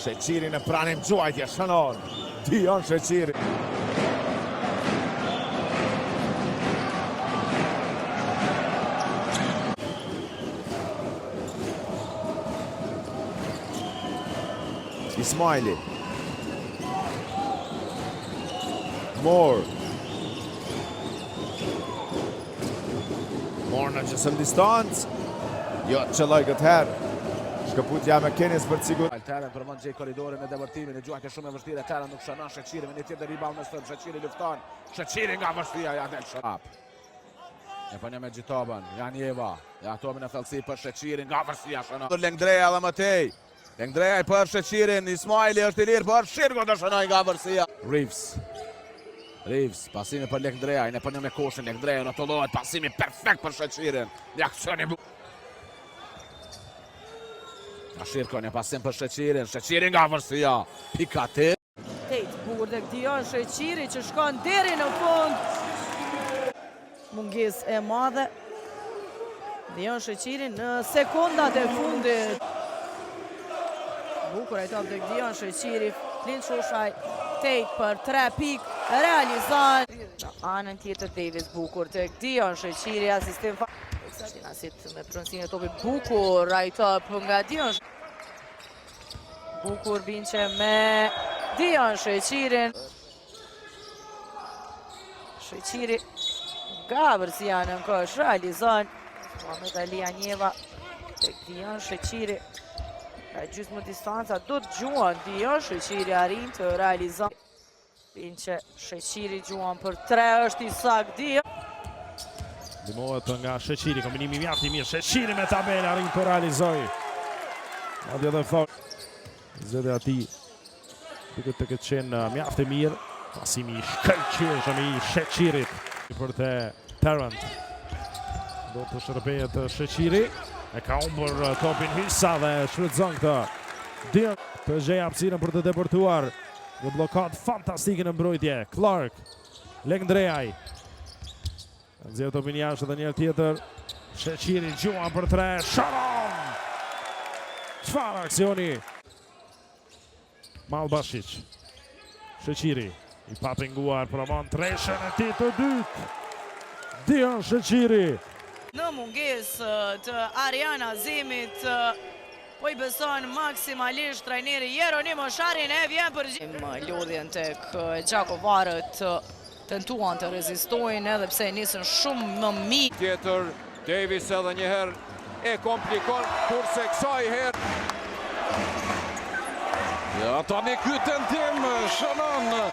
Sheqiri në pranim gjuajtje, shënon. Dion Sheqiri. Ismaili. Moore në qësëm distancë. Jo, qëlloj këtë herë. Shkëputja me Kenis për të sigur. Terën përmend gjej korridorin e dëvërtimin, e gjuajtje shumë e vështirë, Terën nuk shënon Sheqiri, me një tjetër riball në stop, Sheqiri lufton. Sheqiri nga vështia ja del shap. E po një me Gjitoban, Janjeva, ja tomin e thellësi për Sheqiri nga vështia shënon. Lengdreja dhe Matej. Lengdreja për Sheqirin, Ismaili është i lirë për Shirko të shënoj nga vështia. Reeves, pasimi për Lengdreja, ne po një me koshin Lengdreja, në të lohet pasimi perfekt për Sheqirin. Një aksioni Shirko një pasim për Sheqirin, Sheqiri nga vërsia, pika të. Bukur dhe Dion Sheqiri që shkon deri në fund. Munges e madhe. Dion Sheqiri në sekundat e fundit. Bukur e top dhe Dion Sheqiri, Clint Shoshaj, Tate për 3 pik, realizan. Në anën tjetër Davis bukur të Dion Sheqiri, asistim fa. Nasit me pronësin e topi bukur, right up nga Dion. Bukur vinqe me Dion Sheqirin. Sheqiri nga vërsia në kësh realizon. Muhamet Ali Janjeva të Dion Sheqiri. Ka gjysmë distanca, do të gjuan Dion Sheqiri arrin të realizon. Vinqe Sheqiri gjuan për 3, është i sak Dion. Dimohet nga Sheqiri, kombinimi mjaft i mirë, Sheqiri me tabela arrin të realizoj. Madje edhe fort. Zedhe ati duket të këtë qenë mjaft e mirë. Pasimi i shkëlqyeshëm i Sheqirit për të Tarrant. Do të shërbehet Sheqiri. E ka humbur topin Hysa dhe shfrytëzon këtë. Dion të gjej hapësirën për të depërtuar. Një blokad fantastike në mbrojtje. Clark, Lengdreaj. Nxjerr topin jashtë dhe një tjetër. Sheqiri gjuan për 3. Sharon! Çfarë aksioni? Malbashic. Sheqiri i papenguar provon treshën e tij të dytë. Dion Sheqiri. Në munges të Ariana Zemit, po i beson maksimalisht trajneri Jeronim Osharin e vjen përgjim. Lodhjen tek Gjakovarët tentuan të rezistojnë edhe pse nisën shumë më mirë. Tjetër, Davis edhe njëherë e komplikon, kurse kësaj herë. Ja, tani ky tentim shënon